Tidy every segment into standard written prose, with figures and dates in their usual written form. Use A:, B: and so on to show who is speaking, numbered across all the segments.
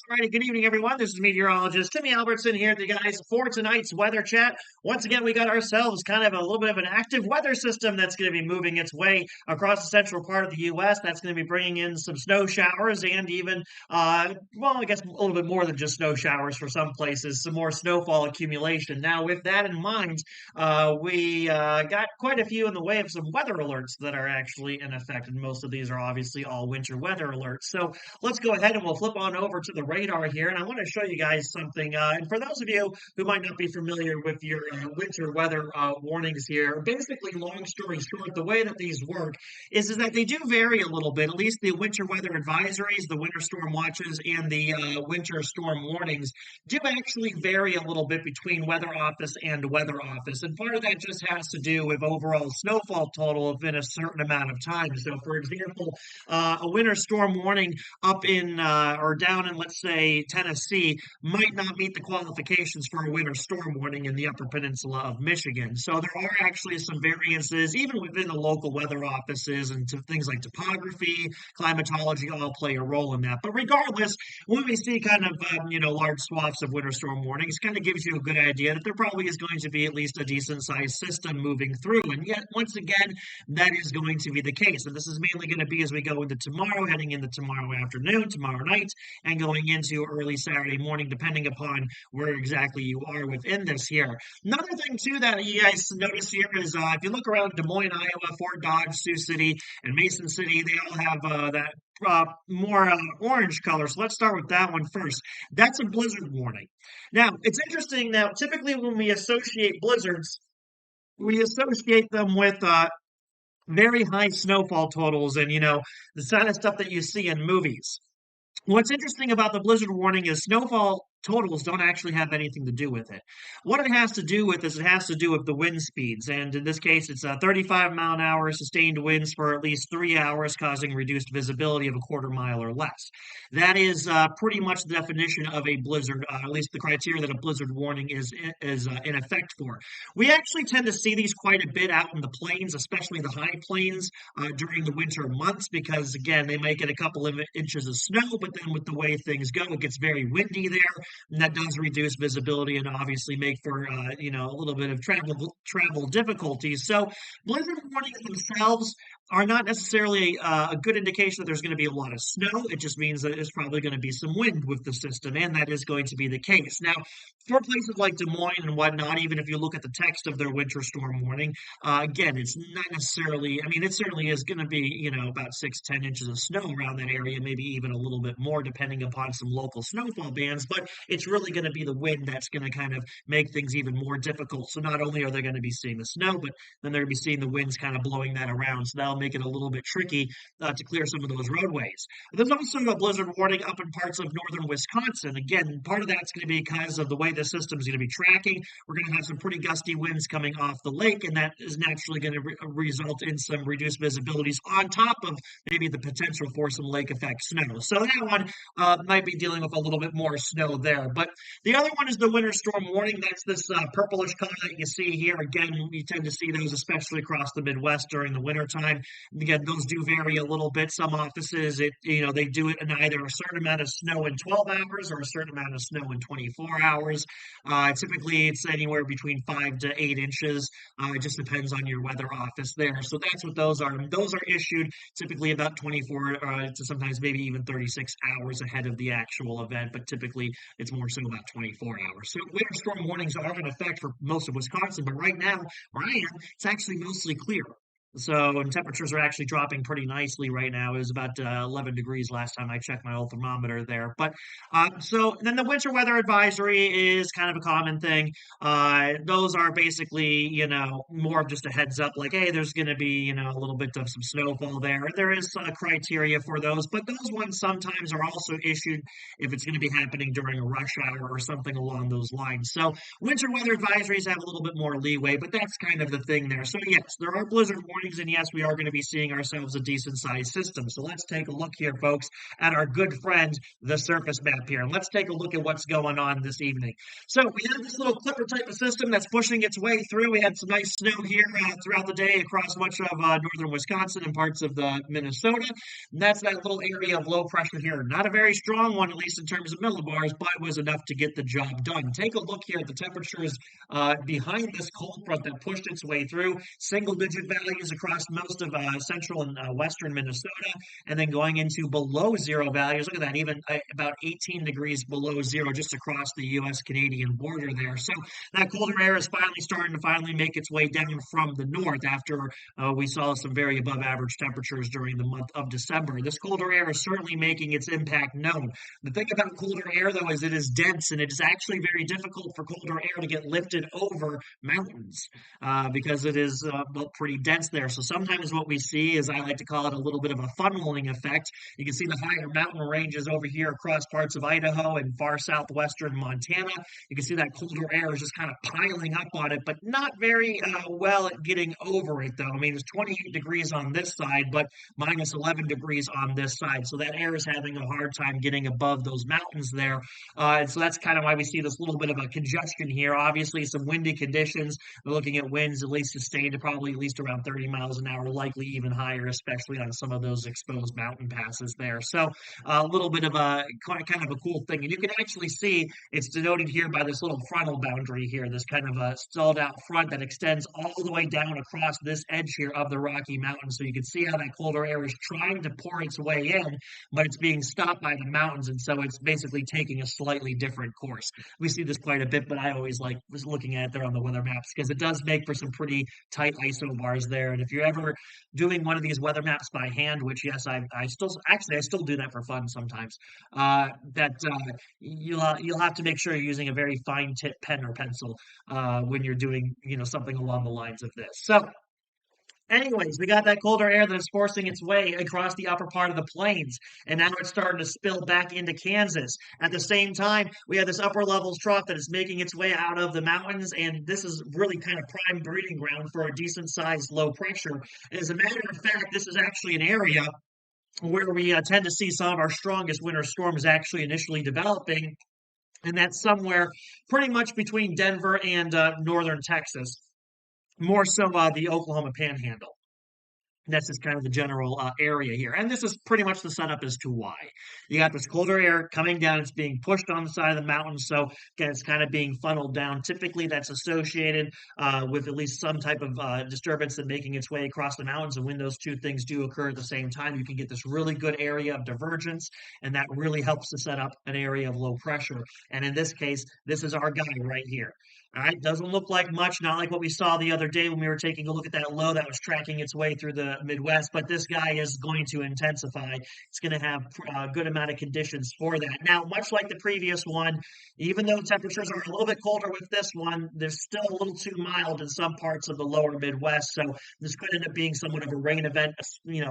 A: Alrighty, good evening, everyone. This is meteorologist Timmy Albertson here with you guys for tonight's weather chat. Once again, we got ourselves kind of a little bit of an active weather system that's going to be moving its way across the central part of the U.S. That's going to be bringing in some snow showers and even, well, I guess a little bit more than just snow showers for some places, some more snowfall accumulation. Now, with that in mind, we got quite a few in the way of some weather alerts that are actually in effect, and most of these are obviously all winter weather alerts. So let's go ahead and we'll flip on over to the radar here. And I want to show you guys something. And for those of you who might not be familiar with your winter weather warnings here, basically, long story short, the way that these work is that they do vary a little bit. At least the winter weather advisories, the winter storm watches, and the winter storm warnings do actually vary a little bit between weather office and weather office. And part of that just has to do with overall snowfall total within a certain amount of time. So, for example, a winter storm warning up in or down in, let's say, Tennessee might not meet the qualifications for a winter storm warning in the Upper Peninsula of Michigan. So there are actually some variances, even within the local weather offices, and things like topography, climatology all play a role in that. But regardless, when we see kind of large swaths of winter storm warnings, kind of gives you a good idea that there probably is going to be at least a decent sized system moving through. And yet, once again, that is going to be the case. And this is mainly going to be as we go into tomorrow, heading into tomorrow afternoon, tomorrow night, and going into early Saturday morning, depending upon where exactly you are within this here. Another thing, too, that you guys notice here is if you look around Des Moines, Iowa, Fort Dodge, Sioux City, and Mason City, they all have that more orange color. So let's start with that one first. That's a blizzard warning. Now, it's interesting. Now, typically when we associate blizzards, we associate them with very high snowfall totals and, the kind of stuff that you see in movies. What's interesting about the blizzard warning is snowfall totals don't actually have anything to do with it. What it has to do with is it has to do with the wind speeds. And in this case, it's 35-mile-an-hour sustained winds for at least 3 hours, causing reduced visibility of a quarter mile or less. That is pretty much the definition of a blizzard, at least the criteria that a blizzard warning is in effect for. We actually tend to see these quite a bit out in the plains, especially the high plains during the winter months, because again, they might get a couple of inches of snow, but then with the way things go, it gets very windy there. And that does reduce visibility and obviously make for a little bit of travel difficulties. So blizzard warnings themselves are not necessarily a good indication that there's going to be a lot of snow. It just means that there's probably going to be some wind with the system, and that is going to be the case. Now, for places like Des Moines and whatnot, even if you look at the text of their winter storm warning, again, it's not necessarily, I mean, it certainly is going to be, about 6-10 inches of snow around that area, maybe even a little bit more, depending upon some local snowfall bands, but it's really going to be the wind that's going to kind of make things even more difficult. So not only are they going to be seeing the snow, but then they're going to be seeing the winds kind of blowing that around. So that'll make it a little bit tricky to clear some of those roadways. There's also a blizzard warning up in parts of northern Wisconsin. Again, part of that's going to be because of the way the system is going to be tracking. We're going to have some pretty gusty winds coming off the lake, and that is naturally going to result in some reduced visibilities on top of maybe the potential for some lake effect snow. So that one might be dealing with a little bit more snow there. But the other one is the winter storm warning. That's this purplish color that you see here. Again, you tend to see those especially across the Midwest during the winter time. Again, those do vary a little bit. Some offices, they do it in either a certain amount of snow in 12 hours or a certain amount of snow in 24 hours. Typically, it's anywhere between 5 to 8 inches. It just depends on your weather office there. So that's what those are. Those are issued typically about 24 to sometimes maybe even 36 hours ahead of the actual event, but typically it's more so about 24 hours. So winter storm warnings are in effect for most of Wisconsin, but right now, where I am, it's actually mostly clear. So, and temperatures are actually dropping pretty nicely right now. It was about 11 degrees last time I checked my old thermometer there. But so then the winter weather advisory is kind of a common thing. Those are basically, more of just a heads up, like, hey, there's going to be, a little bit of some snowfall there. There is a criteria for those, but those ones sometimes are also issued if it's going to be happening during a rush hour or something along those lines. So winter weather advisories have a little bit more leeway, but that's kind of the thing there. So yes, there are blizzard warnings warnings. And yes, we are going to be seeing ourselves a decent sized system. So let's take a look here, folks, at our good friend, the surface map here. And let's take a look at what's going on this evening. So we have this little clipper type of system that's pushing its way through. We had some nice snow here throughout the day across much of northern Wisconsin and parts of the Minnesota. And that's that little area of low pressure here. Not a very strong one, at least in terms of millibars, but was enough to get the job done. Take a look here at the temperatures behind this cold front that pushed its way through. Single digit values across most of central and western Minnesota, and then going into below zero values. Look at that, even about 18 degrees below zero just across the U.S. Canadian border there. So that colder air is finally starting to make its way down from the north after we saw some very above average temperatures during the month of December. This colder air is certainly making its impact known. The thing about colder air, though, is it is dense, and it is actually very difficult for colder air to get lifted over mountains because it is well, pretty dense there. So sometimes what we see is, I like to call it, a little bit of a funneling effect. You can see the higher mountain ranges over here across parts of Idaho and far southwestern Montana. You can see that colder air is just kind of piling up on it, but not very well at getting over it, though. I mean, it's 28 degrees on this side, but minus 11 degrees on this side. So that air is having a hard time getting above those mountains there. And so that's kind of why we see this little bit of a congestion here. Obviously, some windy conditions. We're looking at winds at least sustained to probably at least around 30 miles an hour, likely even higher, especially on some of those exposed mountain passes there. So a little bit of a kind of a cool thing. And you can actually see it's denoted here by this little frontal boundary here, this kind of a stalled out front that extends all the way down across this edge here of the Rocky Mountains. So you can see how that colder air is trying to pour its way in, but it's being stopped by the mountains. And so it's basically taking a slightly different course. We see this quite a bit, but I always like was looking at it there on the weather maps because it does make for some pretty tight isobars there. And if you're ever doing one of these weather maps by hand, which yes, I still do that for fun sometimes, you'll have to make sure you're using a very fine tip pen or pencil when you're doing something along the lines of this. So anyways, we got that colder air that is forcing its way across the upper part of the plains, and now it's starting to spill back into Kansas. At the same time, we have this upper levels trough that is making its way out of the mountains, and this is really kind of prime breeding ground for a decent sized low pressure. And as a matter of fact, this is actually an area where we tend to see some of our strongest winter storms actually initially developing, and that's somewhere pretty much between Denver and northern Texas, more so the Oklahoma Panhandle. That's just kind of the general area here. And this is pretty much the setup as to why. You got this colder air coming down. It's being pushed on the side of the mountain. So, again, it's kind of being funneled down. Typically, that's associated with at least some type of disturbance and making its way across the mountains. And when those two things do occur at the same time, you can get this really good area of divergence. And that really helps to set up an area of low pressure. And in this case, this is our guy right here. All right, doesn't look like much, not like what we saw the other day when we were taking a look at that low that was tracking its way through the Midwest, but this guy is going to intensify. It's going to have a good amount of conditions for that. Now, much like the previous one, even though temperatures are a little bit colder with this one, they're still a little too mild in some parts of the lower Midwest, so this could end up being somewhat of a rain event,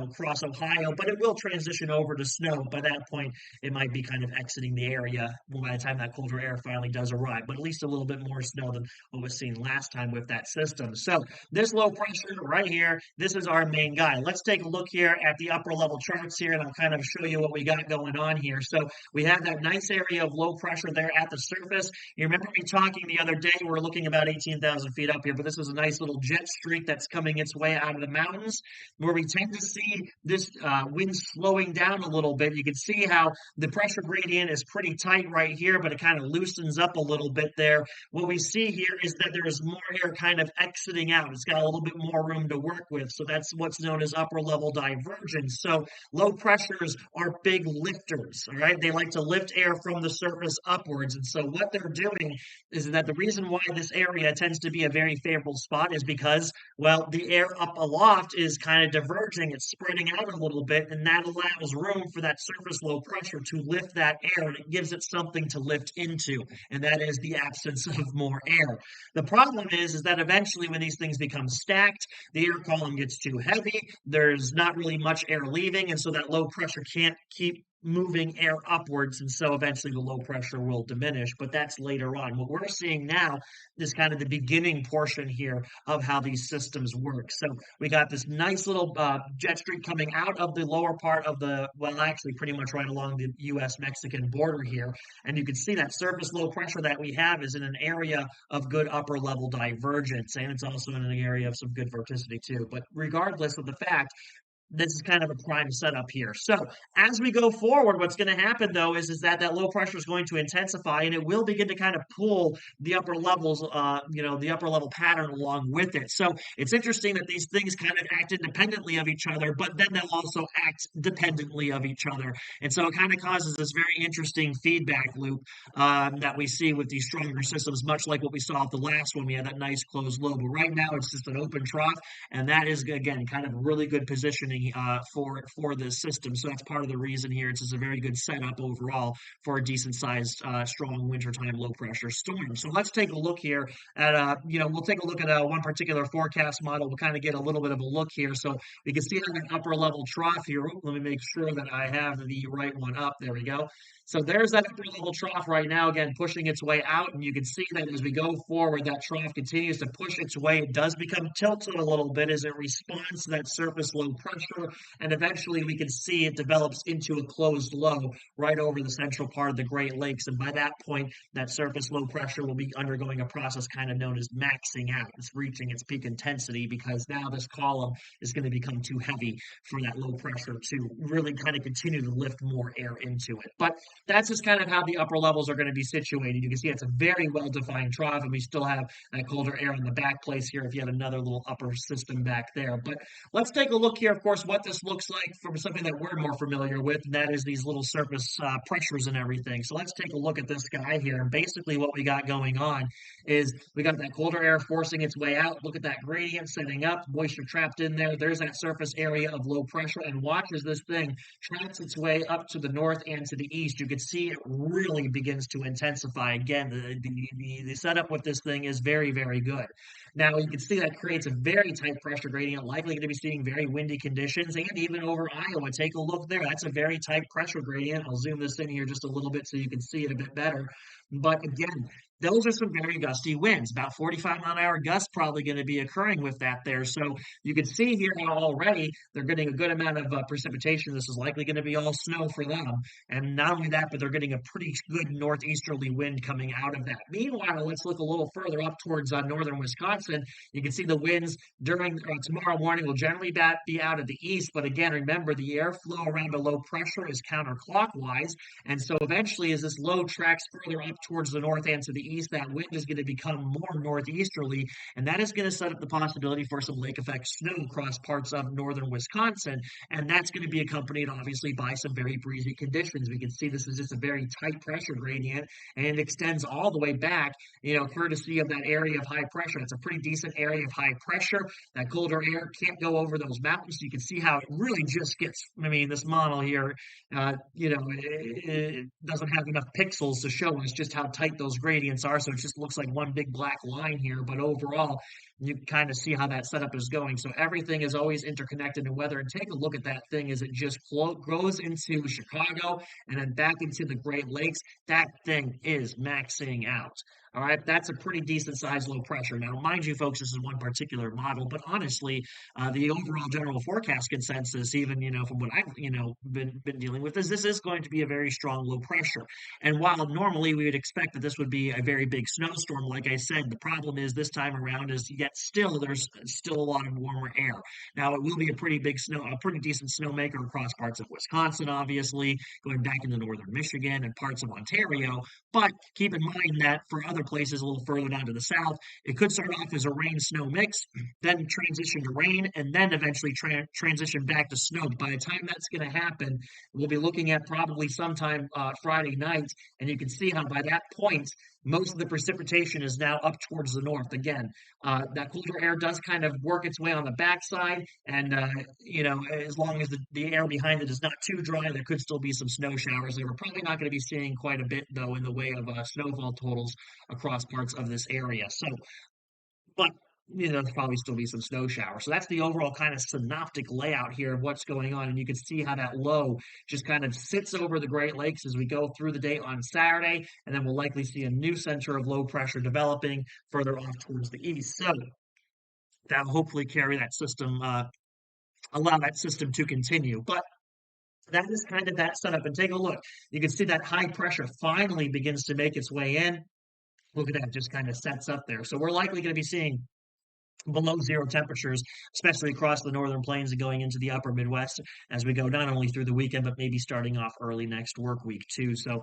A: across Ohio, but it will transition over to snow. By that point, it might be kind of exiting the area by the time that colder air finally does arrive, but at least a little bit more snow than what was seen last time with that system. So this low pressure right here, this is our main guy. Let's take a look here at the upper level charts here, and I'll kind of show you what we got going on here. So we have that nice area of low pressure there at the surface. You remember me talking the other day, we were looking about 18,000 feet up here, but this is a nice little jet streak that's coming its way out of the mountains, where we tend to see this wind slowing down a little bit. You can see how the pressure gradient is pretty tight right here, but it kind of loosens up a little bit there. What we see here is that there is more air kind of exiting out. It's got a little bit more room to work with. So that's what's known as upper level divergence. So low pressures are big lifters, all right? They like to lift air from the surface upwards. And so what they're doing is that the reason why this area tends to be a very favorable spot is because, well, the air up aloft is kind of diverging. It's spreading out a little bit, and that allows room for that surface low pressure to lift that air, and it gives it something to lift into, and that is the absence of more air. The problem is that eventually when these things become stacked, the air column gets too heavy. There's not really much air leaving, and so that low pressure can't keep moving air upwards, and so eventually the low pressure will diminish. But that's later on. What we're seeing now is kind of the beginning portion here of how these systems work. So we got this nice little jet stream coming out of the lower part of the, well, actually, pretty much right along the U.S. Mexican border here. And you can see that surface low pressure that we have is in an area of good upper level divergence, and it's also in an area of some good vorticity too. But regardless of the fact, this is kind of a prime setup here. So as we go forward, what's going to happen though is that that low pressure is going to intensify, and it will begin to kind of pull the upper levels, the upper level pattern along with it. So it's interesting that these things kind of act independently of each other, but then they'll also act dependently of each other. And so it kind of causes this very interesting feedback loop that we see with these stronger systems, much like what we saw at the last one. We had that nice closed low, but right now it's just an open trough, and that is again kind of really good positioning for this system. So that's part of the reason here. It's just a very good setup overall for a decent sized, strong wintertime low pressure storm. So let's take a look here at we'll take a look at one particular forecast model. We'll kind of get a little bit of a look here, so we can see on the upper level trough here. Let me make sure that I have the right one up. There we go. So there's that upper level trough right now, again, pushing its way out. And you can see that as we go forward, that trough continues to push its way. It does become tilted a little bit as it responds to that surface low pressure. And eventually we can see it develops into a closed low right over the central part of the Great Lakes. And by that point, that surface low pressure will be undergoing a process kind of known as maxing out. It's reaching its peak intensity because now this column is going to become too heavy for that low pressure to really kind of continue to lift more air into it. But that's just kind of how the upper levels are going to be situated. You can see it's a very well-defined trough, and we still have that colder air in the back place here if you had another little upper system back there. But let's take a look here, of course, what this looks like from something that we're more familiar with, and that is these little surface pressures and everything. So let's take a look at this guy here. And basically what we got going on is we got that colder air forcing its way out. Look at that gradient setting up, moisture trapped in there. There's that surface area of low pressure, and watch as this thing traps its way up to the north and to the east. You can see it really begins to intensify. Again, the setup with this thing is very, very good. Now, you can see that creates a very tight pressure gradient, likely going to be seeing very windy conditions, and even over Iowa. Take a look there. That's a very tight pressure gradient. I'll zoom this in here just a little bit so you can see it a bit better. But again, those are some very gusty winds. About 45-mile-an-hour gusts probably going to be occurring with that there. So you can see here how already they're getting a good amount of precipitation. This is likely going to be all snow for them. And not only that, but they're getting a pretty good northeasterly wind coming out of that. Meanwhile, let's look a little further up towards northern Wisconsin. You can see the winds during tomorrow morning will generally be out of the east. But again, remember, the airflow around a low pressure is counterclockwise. And so eventually, as this low tracks further up towards the north and to the east, that wind is going to become more northeasterly, and that is going to set up the possibility for some lake effect snow across parts of northern Wisconsin. And that's going to be accompanied, obviously, by some very breezy conditions. We can see this is just a very tight pressure gradient, and it extends all the way back, courtesy of that area of high pressure. It's a pretty decent area of high pressure. That colder air can't go over those mountains. You can see how it really just gets, this model here, it doesn't have enough pixels to show us just how tight those gradients are. So it just looks like one big black line here. But overall, you kind of see how that setup is going. So everything is always interconnected in weather. And take a look at that thing as it just grows into Chicago and then back into the Great Lakes. That thing is maxing out. All right, that's a pretty decent sized low pressure. Now, mind you, folks, this is one particular model, but honestly, the overall general forecast consensus, even from what I've been dealing with, is this is going to be a very strong low pressure. And while normally we would expect that this would be a very big snowstorm, like I said, the problem is this time around is yet still there's still a lot of warmer air. Now, it will be a pretty decent snowmaker across parts of Wisconsin, obviously, going back into northern Michigan and parts of Ontario. But keep in mind that for other places a little further down to the south, it could start off as a rain-snow mix, then transition to rain, and then eventually transition back to snow. By the time that's going to happen, we'll be looking at probably sometime Friday night, and you can see how by that point, most of the precipitation is now up towards the north. Again, that colder air does kind of work its way on the backside, and as long as the air behind it is not too dry, there could still be some snow showers. They were probably not going to be seeing quite a bit, though, in the way of snowfall totals across parts of this area. So, but there'll probably still be some snow showers. So that's the overall kind of synoptic layout here of what's going on. And you can see how that low just kind of sits over the Great Lakes as we go through the day on Saturday. And then we'll likely see a new center of low pressure developing further off towards the east. So that'll hopefully carry that system, allow that system to continue. But that is kind of that setup. And take a look. You can see that high pressure finally begins to make its way in. Look at that, just kind of sets up there. So we're likely going to be seeing below zero temperatures, especially across the northern plains and going into the upper Midwest as we go not only through the weekend, but maybe starting off early next work week too. So,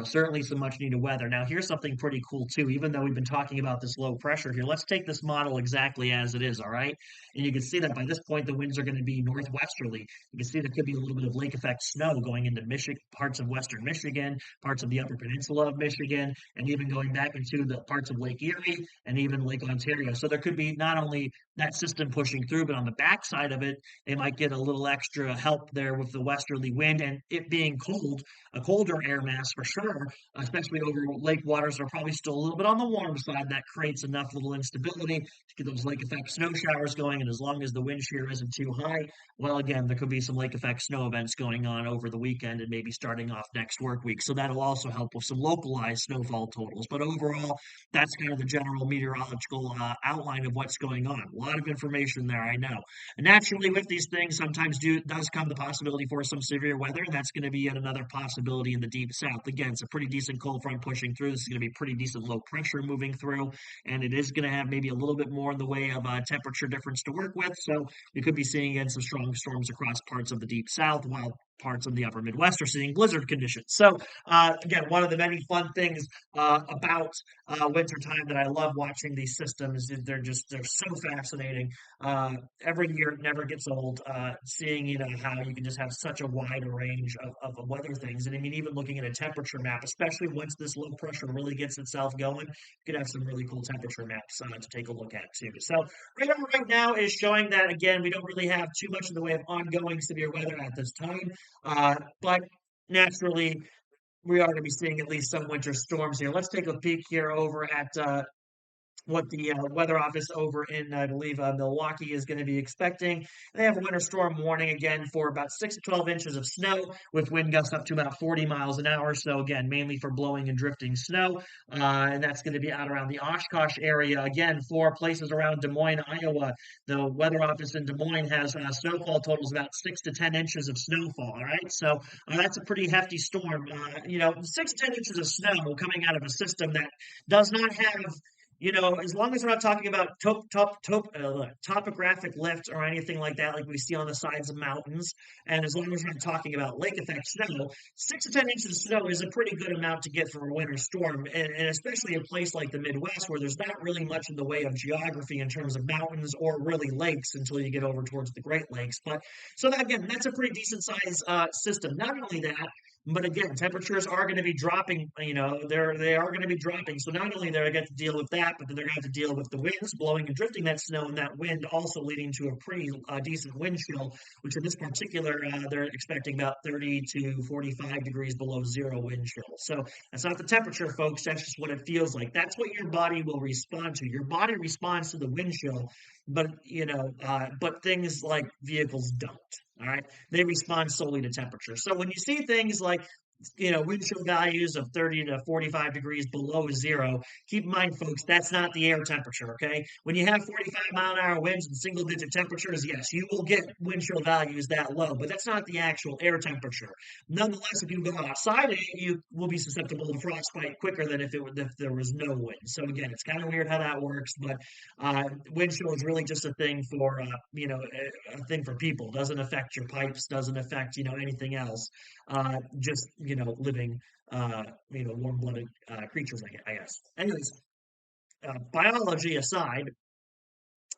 A: certainly some much needed weather. Now, here's something pretty cool too. Even though we've been talking about this low pressure here, let's take this model exactly as it is. All right. And you can see that by this point, the winds are going to be northwesterly. You can see there could be a little bit of lake effect snow going into Michigan, parts of western Michigan, parts of the upper peninsula of Michigan, and even going back into the parts of Lake Erie and even Lake Ontario. So there could be not only that system pushing through, but on the backside of it, they might get a little extra help there with the westerly wind and it being cold, a colder air mass for sure, especially over lake waters that are probably still a little bit on the warm side. That creates enough little instability to get those lake effect snow showers going. And as long as the wind shear isn't too high, well, again, there could be some lake effect snow events going on over the weekend and maybe starting off next work week. So that'll also help with some localized snowfall totals. But overall, that's kind of the general meteorological outline of what's going on. A lot of information there, I know. And naturally, with these things, sometimes does come the possibility for some severe weather. And that's going to be yet another possibility in the deep south. Again, it's a pretty decent cold front pushing through. This is going to be pretty decent low pressure moving through, and it is going to have maybe a little bit more in the way of temperature difference to work with. So we could be seeing again some strong storms across parts of the deep south, while parts of the upper Midwest are seeing blizzard conditions. So again, one of the many fun things about wintertime that I love watching these systems. They're so fascinating. Every year it never gets old. Seeing how you can just have such a wide range of weather things, and I mean even looking at a temperature map, especially once this low pressure really gets itself going, you could have some really cool temperature maps to take a look at too. So right now is showing that again we don't really have too much in the way of ongoing severe weather at this time, but naturally we are going to be seeing at least some winter storms here. Let's take a peek here over at what the weather office over in, I believe, Milwaukee is going to be expecting. They have a winter storm warning again for about 6 to 12 inches of snow with wind gusts up to about 40 miles an hour. So, again, mainly for blowing and drifting snow. And that's going to be out around the Oshkosh area. Again, for places around Des Moines, Iowa, the weather office in Des Moines has snowfall totals about 6 to 10 inches of snowfall. All right. So, that's a pretty hefty storm. 6 to 10 inches of snow coming out of a system that does not have as long as we're not talking about topographic lift or anything like that, like we see on the sides of mountains, and as long as we're not talking about lake effect snow, 6 to 10 inches of snow is a pretty good amount to get for a winter storm, and especially a place like the Midwest where there's not really much in the way of geography in terms of mountains or really lakes until you get over towards the Great Lakes. But so that, again, that's a pretty decent size system. Not only that, but again, temperatures are going to be dropping. They are going to be dropping. So not only they're going to get to deal with that, but then they're going to have to deal with the winds blowing and drifting that snow, and that wind also leading to a pretty decent wind chill. Which in this particular, they're expecting about 30 to 45 degrees below zero wind chill. So that's not the temperature, folks. That's just what it feels like. That's what your body will respond to. Your body responds to the wind chill, but things like vehicles don't. All right. They respond solely to temperature. So when you see things like wind chill values of 30 to 45 degrees below zero, keep in mind, folks, that's not the air temperature, okay? When you have 45-mile-an-hour winds and single-digit temperatures, yes, you will get wind chill values that low, but that's not the actual air temperature. Nonetheless, if you go outside it, you will be susceptible to frostbite quicker than if there was no wind. So again, it's kind of weird how that works, but wind chill is really just a thing for, a thing for people. Doesn't affect your pipes, doesn't affect, anything else. Just living warm-blooded creatures, I guess. Anyways, biology aside,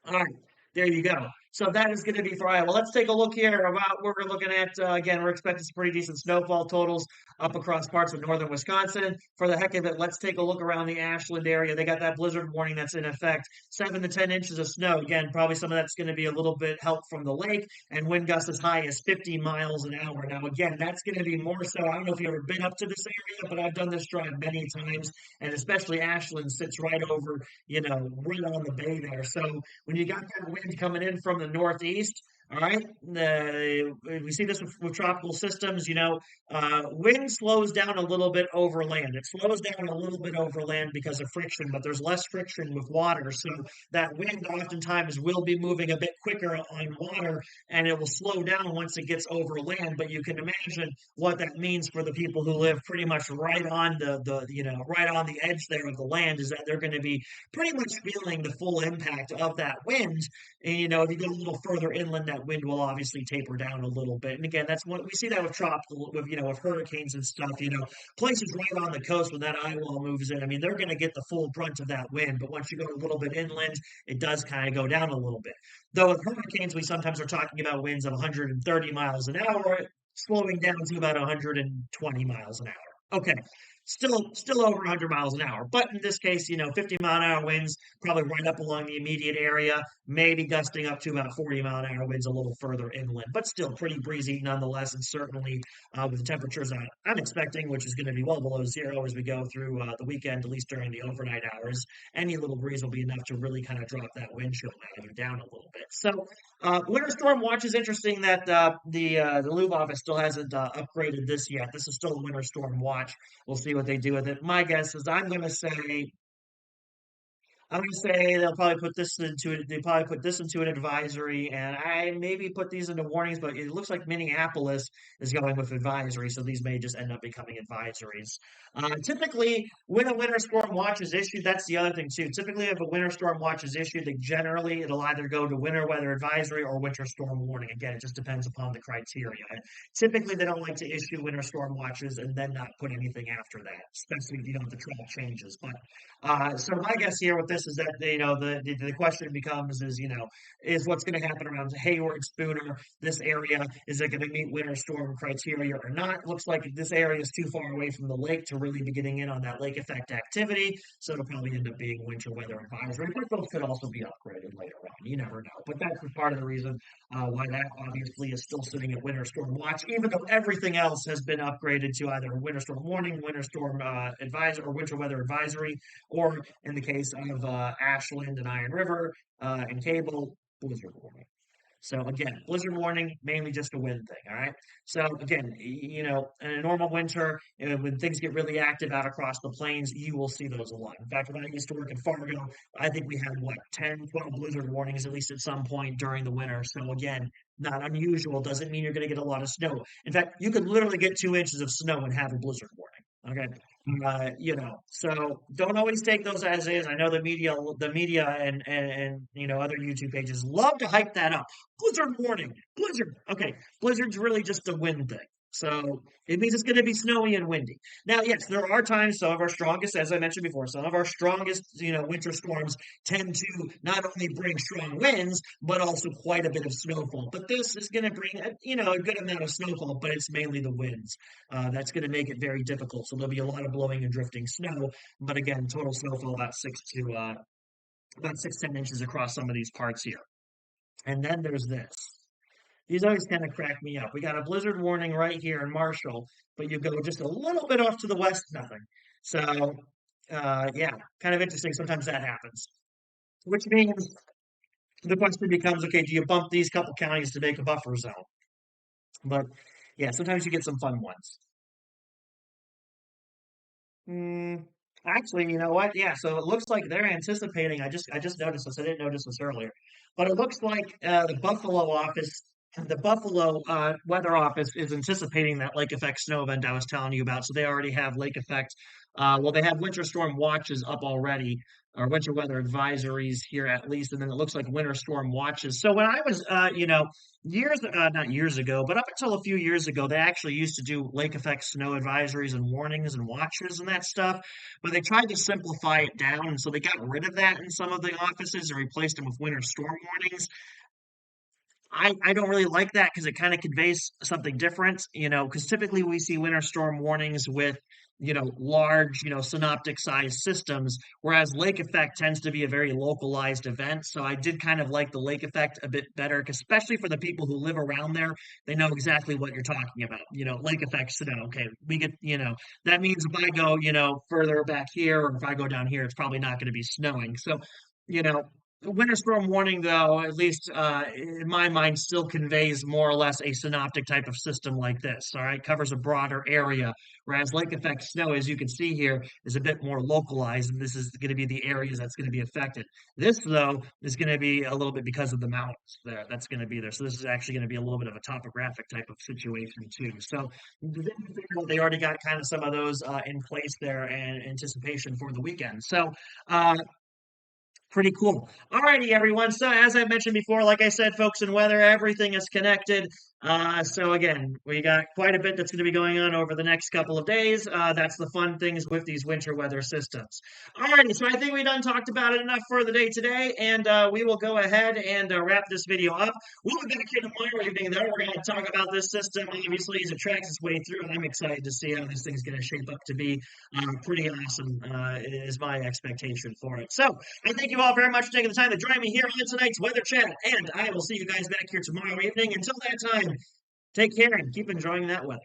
A: all right, there you go. So that is going to be for Iowa. Let's take a look here about what we're looking at. Again, we're expecting some pretty decent snowfall totals up across parts of northern Wisconsin. For the heck of it, let's take a look around the Ashland area. They got that blizzard warning that's in effect. 7 to 10 inches of snow. Again, probably some of that's going to be a little bit help from the lake, and wind gusts as high as 50 miles an hour. Now, again, that's going to be more so. I don't know if you've ever been up to this area, but I've done this drive many times, and especially Ashland sits right over, right on the bay there. So when you got that wind coming in from the northeast, all right, we see this with tropical systems. Wind slows down a little bit over land. It slows down a little bit over land because of friction, but there's less friction with water. So that wind oftentimes will be moving a bit quicker on water, and it will slow down once it gets over land. But you can imagine what that means for the people who live pretty much right on right on the edge there of the land, is that they're going to be pretty much feeling the full impact of that wind. And, if you go a little further inland, that wind will obviously taper down a little bit. And again, that's what we see that with tropical, with hurricanes and stuff. Places right on the coast when that eye wall moves in. I mean, they're going to get the full brunt of that wind. But once you go a little bit inland, it does kind of go down a little bit. Though with hurricanes, we sometimes are talking about winds of 130 miles an hour, slowing down to about 120 miles an hour. Okay, still over 100 miles an hour. But in this case, 50-mile-an-hour winds probably right up along the immediate area, maybe gusting up to about 40-mile-an-hour winds a little further inland, but still pretty breezy nonetheless. And certainly with the temperatures I'm expecting, which is going to be well below zero as we go through the weekend, at least during the overnight hours, any little breeze will be enough to really kind of drop that wind chill value down a little bit. So winter storm watch is interesting that the Loop office still hasn't upgraded this yet. This is still a winter storm watch. We'll see what they do with it. My guess is I'm gonna say they probably put this into an advisory, and I maybe put these into warnings, but it looks like Minneapolis is going with advisory, so these may just end up becoming advisories. Typically, when a winter storm watch is issued, that's the other thing too. Typically, if a winter storm watch is issued, it'll either go to winter weather advisory or winter storm warning. Again, it just depends upon the criteria. Typically, they don't like to issue winter storm watches and then not put anything after that, especially if the track changes. But so my guess here with this is that the question becomes is what's going to happen around Hayward, Spooner, this area, is it going to meet winter storm criteria or not? Looks like this area is too far away from the lake to really be getting in on that lake effect activity, so it'll probably end up being winter weather advisory. But those could also be upgraded later on. You never know. But that's part of the reason why that obviously is still sitting at winter storm watch, even though everything else has been upgraded to either winter storm warning, winter storm advisor, or winter weather advisory, or in the case of Ashland and Iron River and Cable, blizzard warning. So again, blizzard warning, mainly just a wind thing. All right. So again, in a normal winter, when things get really active out across the plains, you will see those a lot. In fact, when I used to work in Fargo, I think we had 10, 12 blizzard warnings at least at some point during the winter. So again, not unusual. Doesn't mean you're going to get a lot of snow. In fact, you could literally get 2 inches of snow and have a blizzard warning. Okay. So don't always take those as is. I know the media and other YouTube pages love to hype that up. Blizzard warning, blizzard. Okay, blizzard's really just a wind thing. So it means it's going to be snowy and windy. Now, yes, there are times some of our strongest, as I mentioned before, some of our strongest, winter storms tend to not only bring strong winds, but also quite a bit of snowfall. But this is going to bring, a good amount of snowfall, but it's mainly the winds. That's going to make it very difficult. So there'll be a lot of blowing and drifting snow. But again, total snowfall about 6 to 10 inches across some of these parts here. And then there's this. These always kind of crack me up. We got a blizzard warning right here in Marshall, but you go just a little bit off to the west, nothing. So, yeah, kind of interesting. Sometimes that happens, which means the question becomes, okay, do you bump these couple counties to make a buffer zone? But yeah, sometimes you get some fun ones. Mm, actually, you know what? Yeah, so it looks like they're anticipating. I just noticed this. I didn't notice this earlier, but it looks like the Buffalo weather office is anticipating that lake effect snow event I was telling you about. So they already have lake effect. Well, they have winter storm watches up already, or winter weather advisories here at least, and then it looks like winter storm watches. So when I was, years, not years ago, but up until a few years ago, they actually used to do lake effect snow advisories and warnings and watches and that stuff. But they tried to simplify it down, and so they got rid of that in some of the offices and replaced them with winter storm warnings. I don't really like that because it kind of conveys something different, because typically we see winter storm warnings with, large, synoptic sized systems, whereas lake effect tends to be a very localized event. So I did kind of like the lake effect a bit better, 'cause especially for the people who live around there, they know exactly what you're talking about. Lake effect snow. Okay, we get, that means if I go, further back here, or if I go down here, it's probably not going to be snowing. So, you know, the winter storm warning, though, at least in my mind, still conveys more or less a synoptic type of system like this. All right, covers a broader area, whereas lake effect snow, as you can see here, is a bit more localized, and this is going to be the areas that's going to be affected. This, though, is going to be a little bit because of the mountains there. That's going to be there. So this is actually going to be a little bit of a topographic type of situation too. So they already got kind of some of those in place there and anticipation for the weekend. So. Pretty cool. Alrighty, everyone. So, as I mentioned before, like I said, folks, in weather, everything is connected. So again, we got quite a bit that's going to be going on over the next couple of days. That's the fun things with these winter weather systems. Alrighty, so I think we done talked about it enough for the day today, and we will go ahead and wrap this video up. We'll be back here tomorrow evening, though. We're going to talk about this system, obviously, as it tracks its way through, and I'm excited to see how this thing's going to shape up to be pretty awesome, is my expectation for it. So, I thank you all very much for taking the time to join me here on tonight's Weather Chat, and I will see you guys back here tomorrow evening. Until that time, take care and keep enjoying that weather.